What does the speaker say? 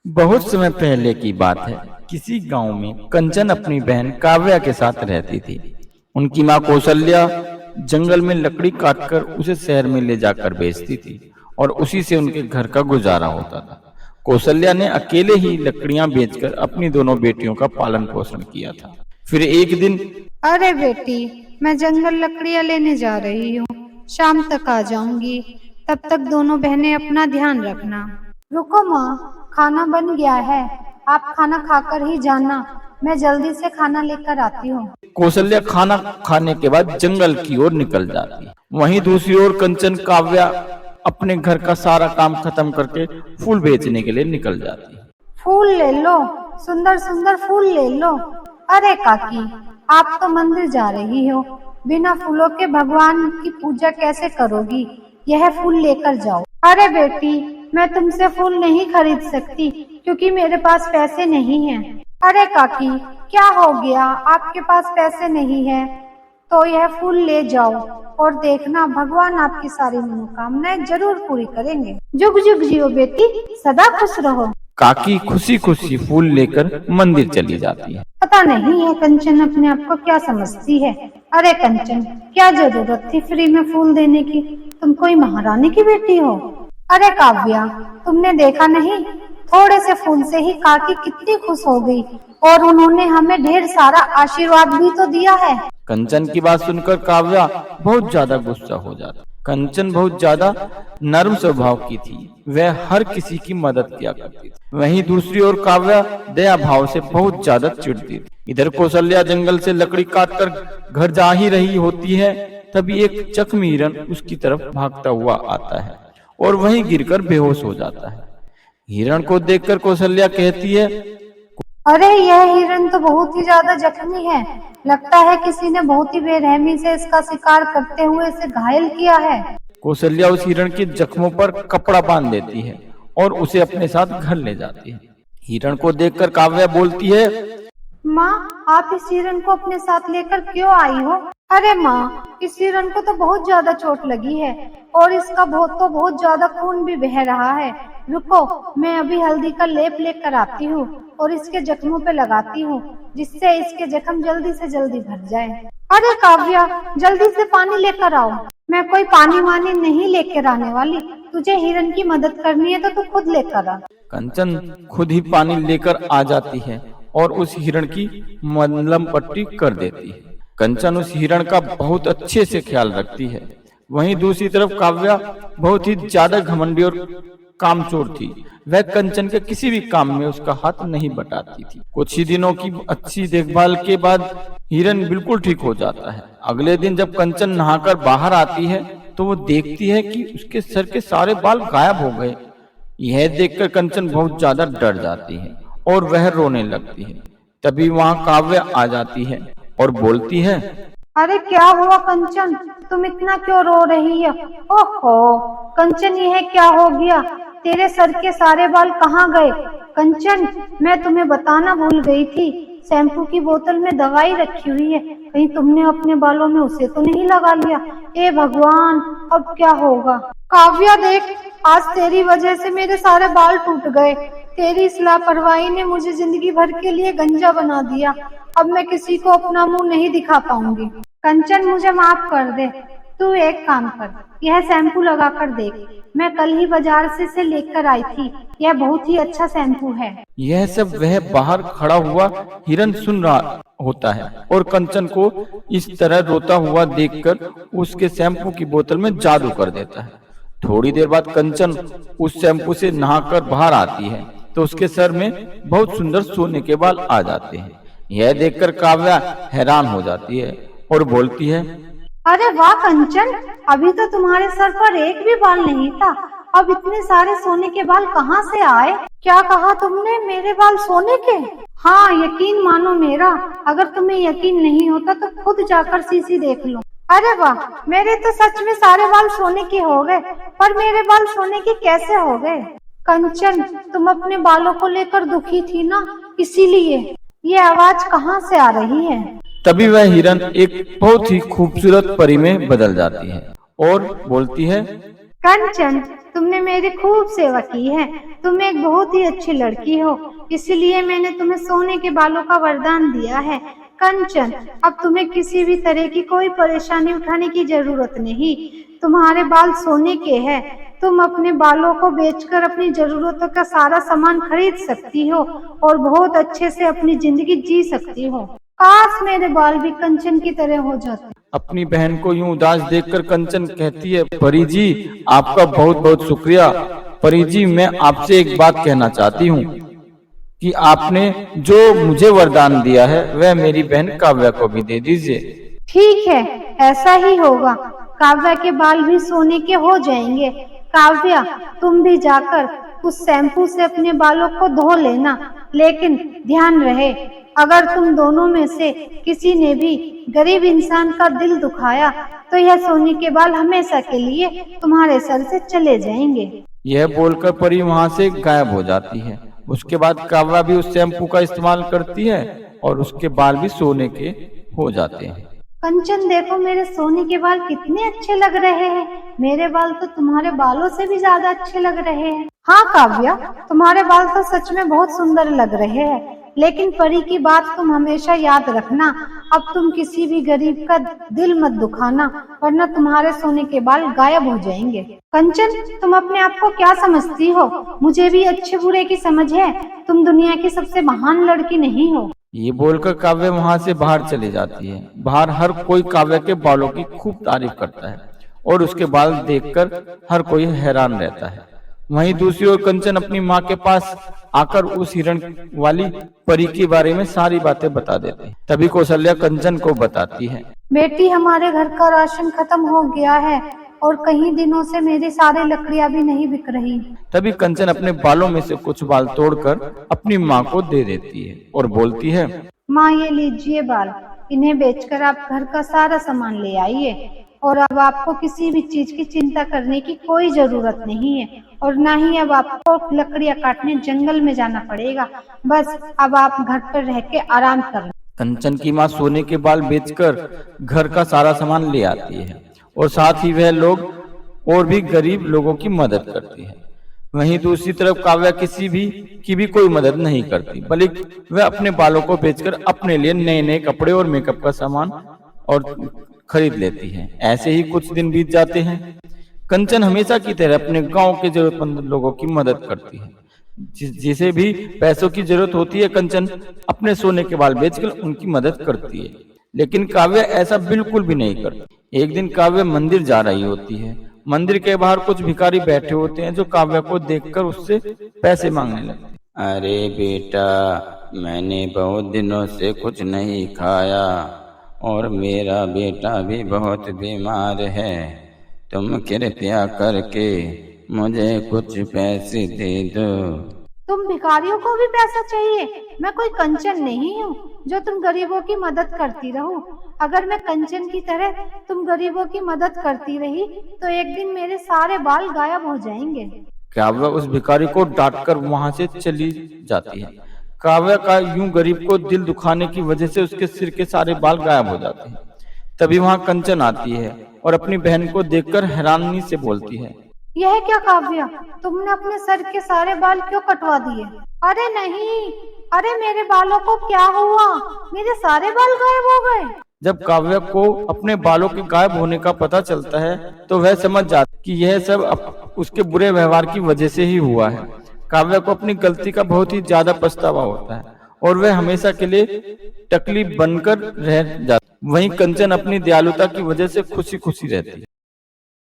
बहुत समय पहले की बात है। किसी गांव में कंचन अपनी बहन काव्या के साथ रहती थी। उनकी माँ कौशल्या जंगल में लकड़ी काटकर उसे शहर में ले जाकर बेचती थी और उसी से उनके घर का गुजारा होता था। कौशल्या ने अकेले ही लकड़ियां बेचकर अपनी दोनों बेटियों का पालन पोषण किया था। फिर एक दिन, अरे बेटी, मैं जंगल लकड़ियाँ लेने जा रही हूँ, शाम तक आ जाऊंगी। तब तक दोनों बहनें अपना ध्यान रखना। रुको माँ, खाना बन गया है, आप खाना खाकर ही जाना, मैं जल्दी से खाना लेकर आती हूँ। कौशल्या खाना खाने के बाद जंगल की ओर निकल जाती है। वहीं दूसरी ओर कंचन काव्या अपने घर का सारा काम खत्म करके फूल बेचने के लिए निकल जाती है। फूल ले लो, सुंदर सुंदर फूल ले लो। अरे काकी, आप तो मंदिर जा रही हो, बिना फूलों के भगवान की पूजा कैसे करोगी? यह फूल लेकर जाओ। अरे बेटी, मैं तुमसे फूल नहीं खरीद सकती क्योंकि मेरे पास पैसे नहीं हैं। अरे काकी, क्या हो गया, आपके पास पैसे नहीं है तो यह फूल ले जाओ और देखना भगवान आपकी सारी मनोकामनाएं जरूर पूरी करेंगे। जुग जुग जियो बेटी, सदा खुश रहो। काकी खुशी खुशी फूल लेकर मंदिर चली जाती है। पता नहीं है कंचन अपने आप को क्या समझती है। अरे कंचन, क्या जरूरत थी फ्री में फूल देने की? तुम कोई महारानी की बेटी हो। अरे काव्या, तुमने देखा नहीं, थोड़े से फूल से ही काकी कितनी खुश हो गई और उन्होंने हमें ढेर सारा आशीर्वाद भी तो दिया है। कंचन की बात सुनकर काव्या बहुत ज्यादा गुस्सा हो जाती। कंचन बहुत ज्यादा नर्म स्वभाव की थी, वह हर किसी की मदद किया करती थी। वहीं दूसरी ओर काव्या दया भाव से बहुत ज्यादा चिढ़ती थी। इधर कौशल्या जंगल से लकड़ी काटकर घर जा ही रही होती है, तभी एक जख्मी हिरन उसकी तरफ भागता हुआ आता है और वहीं गिरकर बेहोश हो जाता है। हिरण को देखकर कौशल्या कहती है, अरे यह हिरन तो बहुत ही ज्यादा जख्मी है, लगता है किसी ने बहुत ही बेरहमी से इसका शिकार करते हुए इसे घायल किया है। कौशल्या उस हिरण के जख्मों पर कपड़ा बांध देती है और उसे अपने साथ घर ले जाती है। हिरण को देखकर काव्या बोलती है, माँ, आप इस हिरन को अपने साथ लेकर क्यों आई हो? अरे माँ, इस हिरन को तो बहुत ज्यादा चोट लगी है और इसका बहुत ज्यादा खून भी बह रहा है। रुको, मैं अभी हल्दी का लेप लेकर आती हूँ और इसके जख्मों पे लगाती हूँ, जिससे इसके जख्म जल्दी से जल्दी भर जाए। अरे काव्या, जल्दी से पानी लेकर आओ। मैं कोई पानी वानी नहीं लेकर आने वाली, तुझे हिरन की मदद करनी है तो तू खुद लेकर आ। कंचन खुद ही पानी लेकर आ जाती है और उस हिरण की मलहम पट्टी कर देती है। कंचन उस हिरण का बहुत अच्छे से ख्याल रखती है। वहीं दूसरी तरफ काव्या बहुत ही ज्यादा घमंडी और कामचोर थी। वह कंचन के किसी भी काम में उसका हाथ नहीं बटाती थी। कुछ ही दिनों की अच्छी देखभाल के बाद हिरण बिल्कुल ठीक हो जाता है। अगले दिन जब कंचन नहाकर बाहर आती है तो वो देखती है कि उसके सर के सारे बाल गायब हो गए। यह देखकर कंचन बहुत ज्यादा डर जाती है और वह रोने लगती है। तभी वहाँ काव्या आ जाती है और बोलती है, अरे क्या हुआ कंचन, तुम इतना क्यों रो रही है? ओहो कंचन, यह क्या हो गया? तेरे सर के सारे बाल कहाँ गए? कंचन, मैं तुम्हें बताना भूल गई थी, शैम्पू की बोतल में दवाई रखी हुई है, कहीं तुमने अपने बालों में उसे तो नहीं लगा लिया? ए भगवान, अब क्या होगा? काव्या देख, आज तेरी वजह से मेरे सारे बाल टूट गए। तेरी इस लापरवाही ने मुझे जिंदगी भर के लिए गंजा बना दिया। अब मैं किसी को अपना मुंह नहीं दिखा पाऊंगी। कंचन, मुझे माफ कर दे। तू एक काम कर, यह शैम्पू लगा कर देख, मैं कल ही बाजार से इसे लेकर आई थी, यह बहुत ही अच्छा शैम्पू है। यह सब वह बाहर खड़ा हुआ हिरण सुन रहा होता है और कंचन को इस तरह रोता हुआ देखकर उसके शैम्पू की बोतल में जादू कर देता है। थोड़ी देर बाद कंचन उस शैम्पू से नहाकर बाहर आती है तो उसके सर में बहुत सुंदर सोने के बाल आ जाते हैं। यह देखकर काव्या हैरान हो जाती है और बोलती है, अरे वाह कंचन, अभी तो तुम्हारे सर पर एक भी बाल नहीं था, अब इतने सारे सोने के बाल कहाँ से आए? क्या कहा तुमने, मेरे बाल सोने के? हाँ, यकीन मानो मेरा, अगर तुम्हें यकीन नहीं होता तो खुद जाकर शीशी देख लो। अरे वाह, मेरे तो सच में सारे बाल सोने के हो गए, पर मेरे बाल सोने के कैसे हो गए? कंचन, तुम अपने बालों को लेकर दुखी थी ना, इसीलिए। ये आवाज कहाँ से आ रही है? तभी वह हिरण एक बहुत ही खूबसूरत परी में बदल जाती है और बोलती है, कंचन, तुमने मेरी खूब सेवा की है। तुम एक बहुत ही अच्छी लड़की हो, इसीलिए मैंने तुम्हें सोने के बालों का वरदान दिया है। कंचन, अब तुम्हें किसी भी तरह की कोई परेशानी उठाने की जरूरत नहीं। तुम्हारे बाल सोने के हैं। तुम अपने बालों को बेचकर अपनी जरूरतों का सारा सामान खरीद सकती हो और बहुत अच्छे से अपनी जिंदगी जी सकती हो। काश मेरे बाल भी कंचन की तरह हो जाते। अपनी बहन को यूं उदास देखकर कंचन कहती है, परी जी आपका बहुत बहुत शुक्रिया। परी जी मैं आपसे एक बात कहना चाहती हूँ कि आपने जो मुझे वरदान दिया है वह मेरी बहन काव्या को भी दे दीजिए। ठीक है, ऐसा ही होगा। काव्या के बाल भी सोने के हो जाएंगे। काव्या, तुम भी जाकर उस शैम्पू से अपने बालों को धो लेना, लेकिन ध्यान रहे अगर तुम दोनों में से किसी ने भी गरीब इंसान का दिल दुखाया तो यह सोने के बाल हमेशा के लिए तुम्हारे सर से चले जाएंगे। यह बोलकर परी वहाँ से गायब हो जाती है। उसके बाद काव्या भी उस शैम्पू का इस्तेमाल करती है और उसके बाल भी सोने के हो जाते हैं। कंचन देखो, मेरे सोने के बाल कितने अच्छे लग रहे हैं। मेरे बाल तो तुम्हारे बालों से भी ज्यादा अच्छे लग रहे हैं। हाँ काव्या, तुम्हारे बाल तो सच में बहुत सुंदर लग रहे हैं, लेकिन परी की बात तुम हमेशा याद रखना। अब तुम किसी भी गरीब का दिल मत दुखाना, वरना तुम्हारे सोने के बाल गायब हो जाएंगे। कंचन, तुम अपने आप को क्या समझती हो? मुझे भी अच्छे बुरे की समझ है। तुम दुनिया की सबसे महान लड़की नहीं हो। ये बोलकर काव्या वहाँ से बाहर चली जाती है। बाहर हर कोई काव्या के बालों की खूब तारीफ करता है और उसके बाल देखकर हर कोई हैरान रहता है। वहीं दूसरी ओर कंचन अपनी माँ के पास आकर उस हिरण वाली परी के बारे में सारी बातें बता देती है। तभी कौशल्या कंचन को बताती है, बेटी, हमारे घर का राशन खत्म हो गया है और कई दिनों से मेरी सारी लकड़ियाँ भी नहीं बिक रही। तभी कंचन अपने बालों में से कुछ बाल तोड़कर अपनी माँ को दे देती है और बोलती है, माँ ये लीजिए बाल, इन्हें बेचकर आप घर का सारा सामान ले आइए और अब आपको किसी भी चीज की चिंता करने की कोई जरूरत नहीं है और न ही अब आपको लकड़ियाँ काटने जंगल में जाना पड़ेगा। बस अब आप घर पर रह के आराम करना। कंचन की माँ सोने के बाल बेचकर घर का सारा सामान ले आती है और साथ ही वह लोग और भी गरीब लोगों की मदद करती है। वहीं दूसरी तरफ काव्या किसी भी की भी कोई मदद नहीं करती, बल्कि वह अपने बालों को बेचकर अपने लिए नए नए कपड़े और मेकअप का सामान और खरीद लेती है। ऐसे ही कुछ दिन बीत जाते हैं। कंचन हमेशा की तरह अपने गांव के जरूरतमंद लोगों की मदद करती है। जिसे भी पैसों की जरूरत होती है कंचन अपने सोने के बाल बेचकर उनकी मदद करती है। लेकिन काव्या ऐसा बिल्कुल भी नहीं करती। एक दिन काव्या मंदिर जा रही होती है। मंदिर के बाहर कुछ भिखारी बैठे होते हैं जो काव्या को देखकर उससे पैसे मांगने लगते हैं। अरे बेटा, मैंने बहुत दिनों से कुछ नहीं खाया और मेरा बेटा भी बहुत बीमार है। तुम कृपया करके मुझे कुछ पैसे दे दो। तुम भिखारियों को भी पैसा चाहिए? मैं कोई कंचन नहीं हूँ जो तुम गरीबों की मदद करती रहूं। अगर मैं कंचन की तरह तुम गरीबों की मदद करती रही तो एक दिन मेरे सारे बाल गायब हो जाएंगे। काव्या उस भिखारी को डांटकर वहां से चली जाती है। काव्या का यूं गरीब को दिल दुखाने की वजह से उसके सिर के सारे बाल गायब हो जाते हैं। तभी वहां कंचन आती है और अपनी बहन को देखकर हैरानी से बोलती है, यह क्या काव्या, तुमने अपने सर के सारे बाल क्यों कटवा दिए? अरे नहीं, अरे मेरे बालों को क्या हुआ? मेरे सारे बाल गायब हो गए। जब काव्या को अपने बालों के गायब होने का पता चलता है तो वह समझ जाती कि यह सब उसके बुरे व्यवहार की वजह से ही हुआ है। काव्या को अपनी गलती का बहुत ही ज्यादा पछतावा होता है और वह हमेशा के लिए टकली बनकर रह जाती। वहीं कंचन अपनी दयालुता की वजह से खुशी खुशी रहती है।